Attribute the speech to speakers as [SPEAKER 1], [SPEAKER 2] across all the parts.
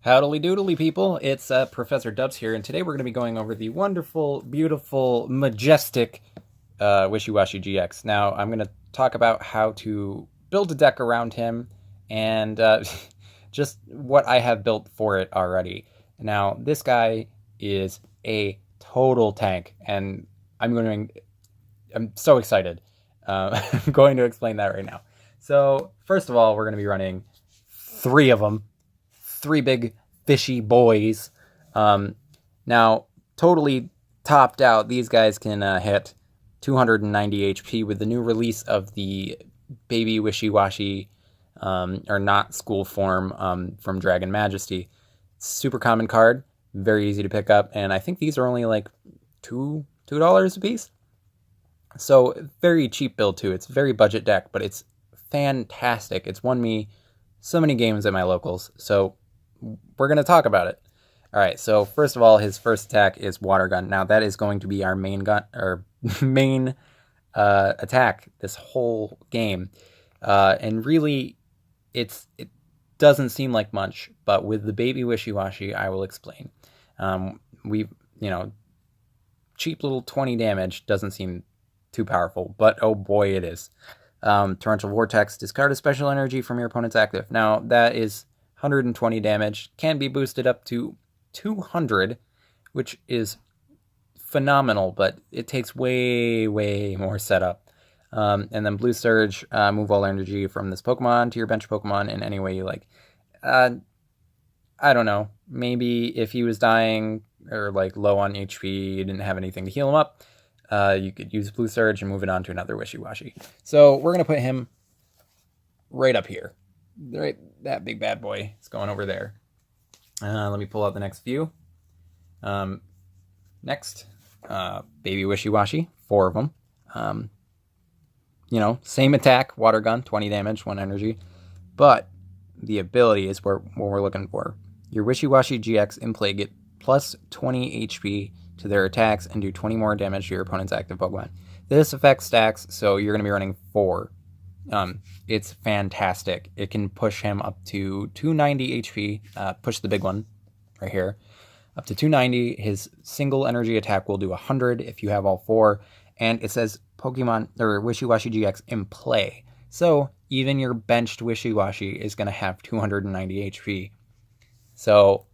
[SPEAKER 1] Howdly doodly, people. It's Professor Dubs here, and today we're going to be going over the wonderful, beautiful, majestic Wishiwashi GX. Now, I'm going to talk about how to build a deck around him and just what I have built for it already. Now, this guy is a total tank, and I'm so excited. I'm going to explain that right now. So, first of all, we're going to be running three of them. Three big fishy boys. Now, totally topped out, these guys can hit 290 HP with the new release of the Baby Wishiwashi, or not school form, from Dragon Majesty. Super common card, very easy to pick up, and I think these are only like $2 a piece. So, very cheap build too. It's a very budget deck, but it's fantastic. It's won me so many games at my locals, so we're going to talk about it. All right, so first of all, his first attack is Water Gun. Now, that is going to be our main gun, or main attack this whole game. And really, it doesn't seem like much, but with the Baby Wishiwashi, I will explain. Cheap little 20 damage doesn't seem too powerful, but oh boy, it is. Torrential Vortex, discard a special energy from your opponent's active. Now, that is 120 damage, can be boosted up to 200, which is phenomenal, but it takes way more setup. And then Blue Surge, move all energy from this Pokemon to your bench Pokemon in any way you like. I don't know, maybe if he was dying or like low on HP, you didn't have anything to heal him up, you could use Blue Surge and move it on to another Wishiwashi. So we're going to put him right up here. Right, that big bad boy is going over there. Let me pull out the next few. Next, Baby Wishiwashi, 4 of them. Same attack, Water Gun, 20 damage, 1 energy. But the ability is what we're looking for. Your Wishiwashi GX in play get plus 20 HP to their attacks and do 20 more damage to your opponent's active Pokemon. This effect stacks, so you're going to be running 4. It's fantastic. It can push him up to 290 HP. Push the big one right here up to 290. His single energy attack will do 100 if you have all 4. And it says Pokemon or Wishiwashi GX in play. So even your benched Wishiwashi is going to have 290 HP. So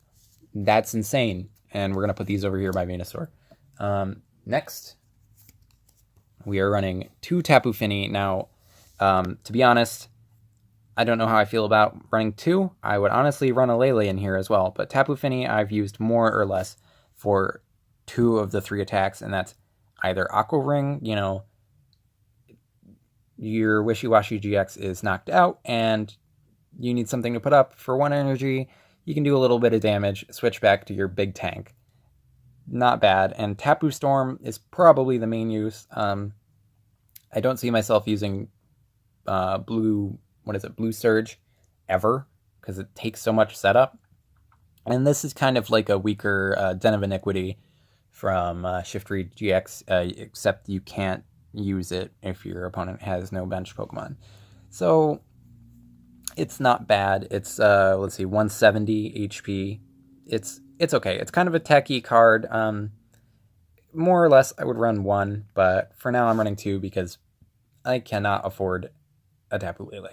[SPEAKER 1] that's insane. And we're going to put these over here by Venusaur. Next, we are running 2 Tapu Fini. Now, to be honest, I don't know how I feel about running 2. I would honestly run a Lele in here as well, but Tapu Fini I've used more or less for 2 of the 3 attacks, and that's either Aqua Ring, your Wishiwashi GX is knocked out, and you need something to put up for 1 energy. You can do a little bit of damage, switch back to your big tank. Not bad, and Tapu Storm is probably the main use. I don't see myself using Blue Surge ever, because it takes so much setup. And this is kind of like a weaker Den of Iniquity from Shiftry GX, except you can't use it if your opponent has no bench Pokemon. So it's not bad. It's 170 HP. It's okay. It's kind of a techie card. More or less I would run 1, but for now I'm running 2 because I cannot afford a Tapu Lele.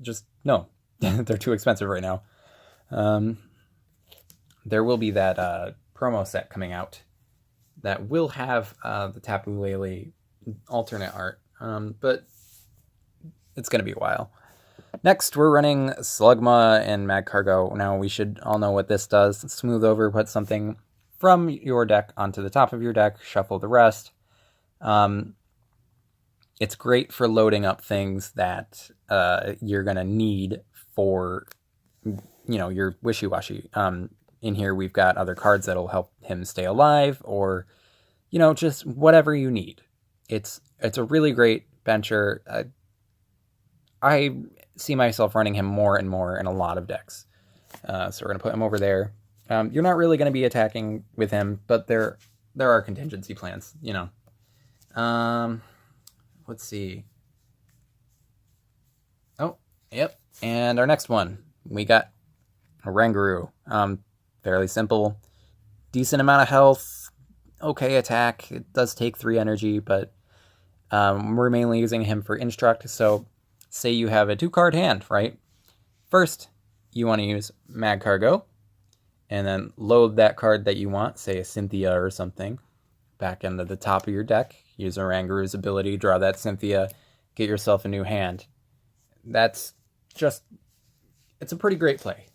[SPEAKER 1] Just no. They're too expensive right now. There will be that promo set coming out that will have the Tapu Lele alternate art, but it's going to be a while. Next, we're running Slugma and Magcargo. Now, we should all know what this does. Smooth over, put something from your deck onto the top of your deck, shuffle the rest. It's great for loading up things that you're going to need for, your Wishiwashi. In here, we've got other cards that'll help him stay alive, or, just whatever you need. It's a really great bencher. I see myself running him more and more in a lot of decks. So we're going to put him over there. You're not really going to be attacking with him, but there are contingency plans, Let's see. Oh, yep. And our next one, we got Oranguru. Fairly simple. Decent amount of health. Okay attack. It does take 3 energy, but we're mainly using him for Instruct. So say you have a 2-card hand, right? First, you want to use Mag Cargo, and then load that card that you want, say a Cynthia or something, back into the top of your deck. Use Oranguru's ability, draw that Cynthia, get yourself a new hand. That's just, it's a pretty great play.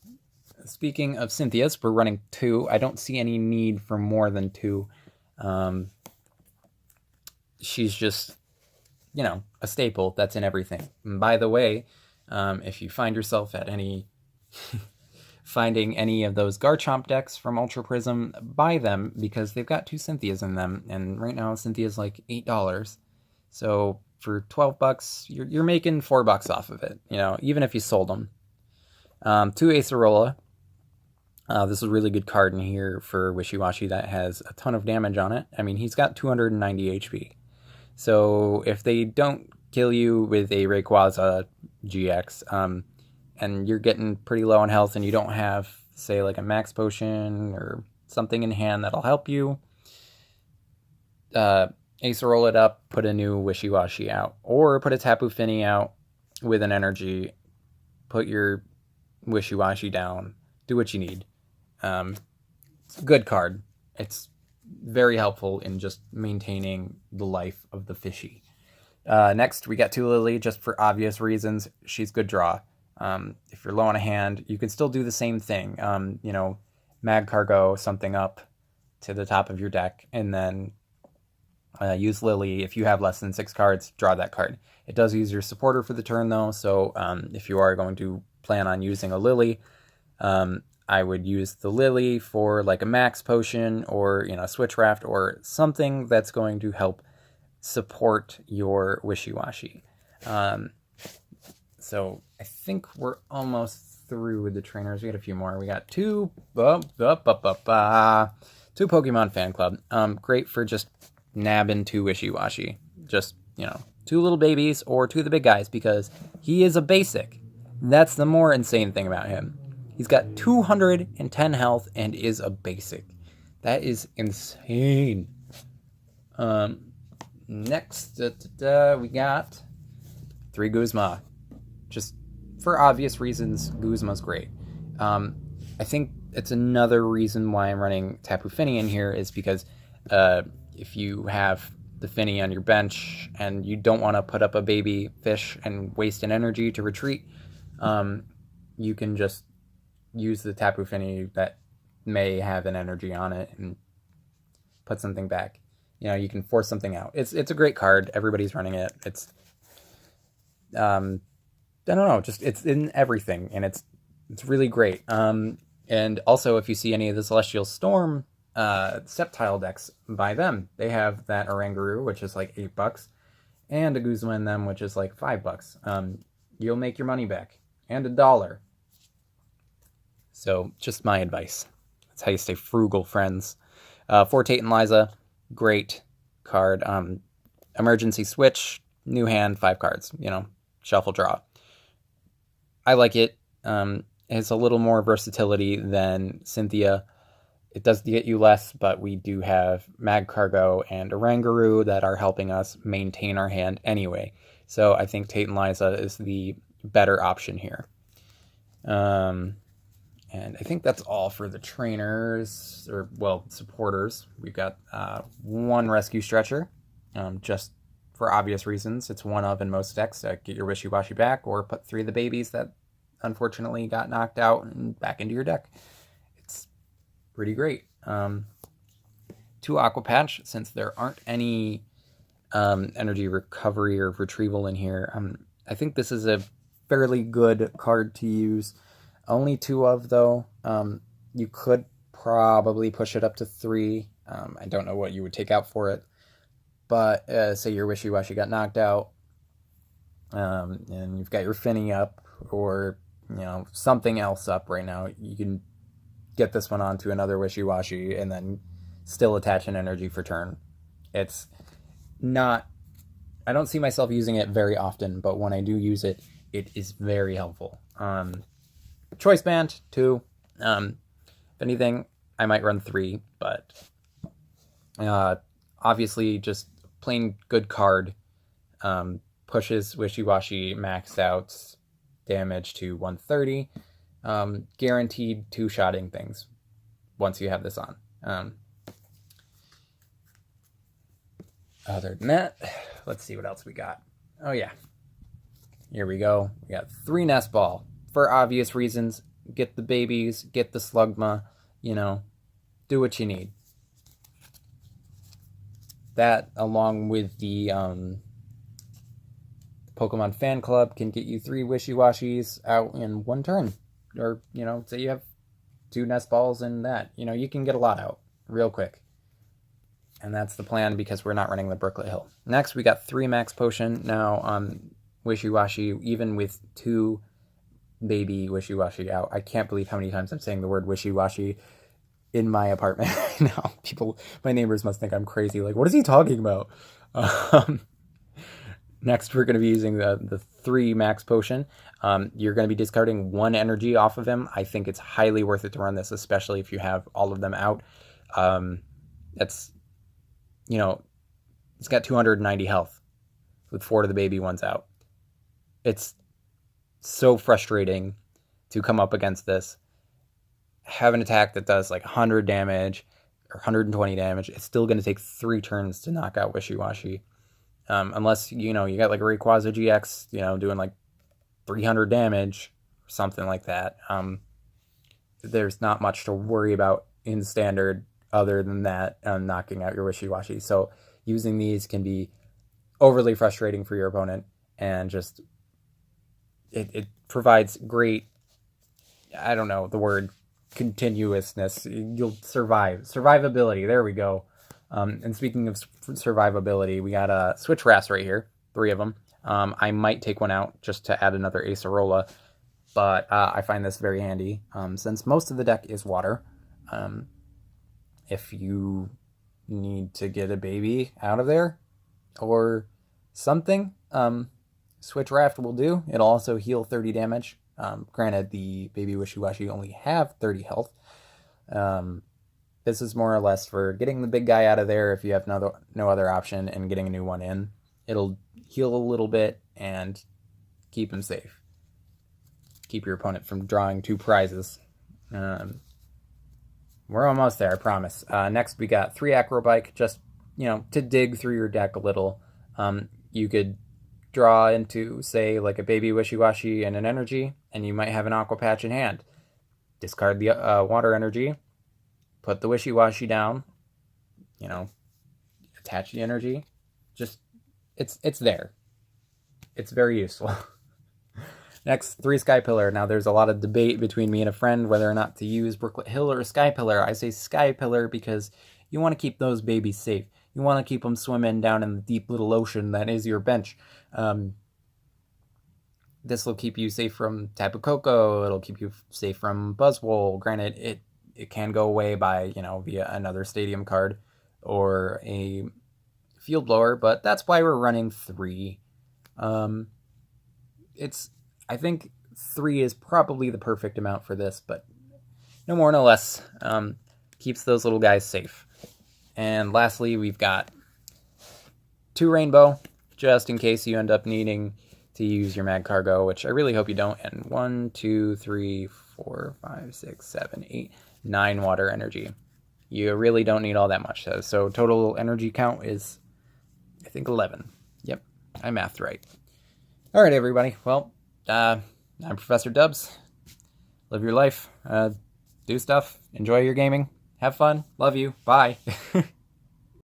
[SPEAKER 1] Speaking of Cynthias, we're running 2. I don't see any need for more than 2. She's just, you know, a staple that's in everything. And by the way, if you find yourself at any finding any of those Garchomp decks from Ultra Prism, buy them because they've got 2 Cynthias in them, and right now Cynthia's like $8. So for $12, you're making $4 off of it, you know, even if you sold them. 2 Acerola. This is a really good card in here for Wishiwashi that has a ton of damage on it. I mean, he's got 290 HP. So if they don't kill you with a Rayquaza GX, and you're getting pretty low on health and you don't have, say, like a max potion or something in hand that'll help you, Acerola it up, put a new Wishiwashi out. Or put a Tapu Fini out with an energy, put your Wishiwashi down, do what you need. It's a good card. It's very helpful in just maintaining the life of the fishy. Next, we got Tulili, just for obvious reasons. She's good draw. If you're low on a hand, you can still do the same thing. You know, Mag Cargo something up to the top of your deck, and then use Lily. If you have less than 6 cards, draw that card. It does use your supporter for the turn, though, so if you are going to plan on using a Lily, I would use the Lily for like a max potion or, you know, Switch Raft or something that's going to help support your Wishiwashi. So I think we're almost through with the trainers. We got a few more. We got 2 Pokemon Fan Club. Great for just nabbing 2 Wishiwashi. Just, you know, 2 little babies or 2 of the big guys, because he is a basic. That's the more insane thing about him. He's got 210 health and is a basic. That is insane. Next, we got 3 Guzma. Just for obvious reasons, Guzma's great. I think it's another reason why I'm running Tapu Fini in here is because if you have the Fini on your bench and you don't want to put up a baby fish and waste an energy to retreat, you can just use the Tapu Fini that may have an energy on it and put something back. You know, you can force something out. It's a great card. Everybody's running it. It's I don't know, just it's in everything, and it's really great. And also, if you see any of the Celestial Storm Sceptile decks, buy them. They have that Oranguru, which is like $8, and a Guzma in them, which is like $5. You'll make your money back, and $1. So, just my advice. That's how you stay frugal, friends. Fortate and Liza, great card. Emergency switch, new hand, 5 cards. You know, shuffle draw. I like it. It has a little more versatility than Cynthia. It does get you less, but we do have Mag Cargo and Oranguru that are helping us maintain our hand anyway. So I think Tate and Liza is the better option here. And I think that's all for the trainers, or, well, supporters. We've got 1 Rescue Stretcher, just for obvious reasons. It's one of in most decks. Get your Wishiwashi back, or put 3 of the babies that unfortunately got knocked out and back into your deck. It's pretty great. 2 Aqua Patch, since there aren't any energy recovery or retrieval in here. I think this is a fairly good card to use. Only 2 of, though. You could probably push it up to 3. I don't know what you would take out for it. But say your Wishiwashi got knocked out, and you've got your Fini up, or, you know, something else up right now, you can get this one onto another Wishiwashi and then still attach an energy for turn. It's not... I don't see myself using it very often, but when I do use it, it is very helpful. Choice Band, 2. If anything, I might run 3, but obviously just plain good card pushes Wishiwashi maxed out damage to 130. Guaranteed 2-shotting things once you have this on. Other than that, let's see what else we got. Oh yeah, here we go. We got 3 Nest Ball. For obvious reasons, get the babies, get the Slugma, do what you need. That, along with the Pokemon Fan Club, can get you 3 Wishiwashis out in 1 turn. Or, say you have 2 Nest Balls and that. You can get a lot out real quick. And that's the plan because we're not running the Brooklet Hill. Next, we got 3 Max Potion. Now, Wishiwashi, even with 2 baby Wishiwashi out. I can't believe how many times I'm saying the word Wishiwashi in my apartment right now. My neighbors must think I'm crazy. Like, what is he talking about? Next, we're going to be using the 3 Max Potion. You're going to be discarding 1 energy off of him. I think it's highly worth it to run this, especially if you have all of them out. It's got 290 health with 4 of the baby ones out. It's so frustrating to come up against this. Have an attack that does like 100 damage or 120 damage. It's still going to take 3 turns to knock out Wishiwashi. Unless, you got like a Rayquaza GX, doing like 300 damage or something like that. There's not much to worry about in standard other than that, knocking out your Wishiwashi. So using these can be overly frustrating for your opponent, and just it provides great, I don't know the word, continuousness. You'll survivability. There we go. And speaking of survivability, we got a Switch Wraths right here, 3 of them. I might take one out just to add another Acerola, but I find this very handy since most of the deck is water. If you need to get a baby out of there or something, Switch Raft will do. It'll also heal 30 damage. Granted, the baby Wishiwashi only have 30 health. This is more or less for getting the big guy out of there if you have no other option, and getting a new one in. It'll heal a little bit and keep him safe. Keep your opponent from drawing 2 prizes. We're almost there, I promise. Next, we got 3 Acrobike, just, to dig through your deck a little. You could draw into, say, like a baby Wishiwashi and an energy, and you might have an Aqua Patch in hand. Discard the water energy, put the Wishiwashi down, attach the energy. Just, it's there. It's very useful. Next, 3 Sky Pillar. Now, there's a lot of debate between me and a friend whether or not to use Brooklet Hill or Sky Pillar. I say Sky Pillar because you want to keep those babies safe. You want to keep them swimming down in the deep little ocean that is your bench. This will keep you safe from Tapu Koko. It'll keep you safe from Buzzwole. Granted, it can go away by, via another stadium card or a field blower, but that's why we're running 3. I think 3 is probably the perfect amount for this, but no more, no less. Keeps those little guys safe. And lastly, we've got 2 Rainbow, just in case you end up needing to use your Mag Cargo, which I really hope you don't. And 1, 2, 3, 4, 5, 6, 7, 8, 9 water energy. You really don't need all that much. So total energy count is, I think, 11. Yep, I mathed right. All right, everybody. Well, I'm Professor Dubs. Live your life. Do stuff. Enjoy your gaming. Have fun. Love you. Bye.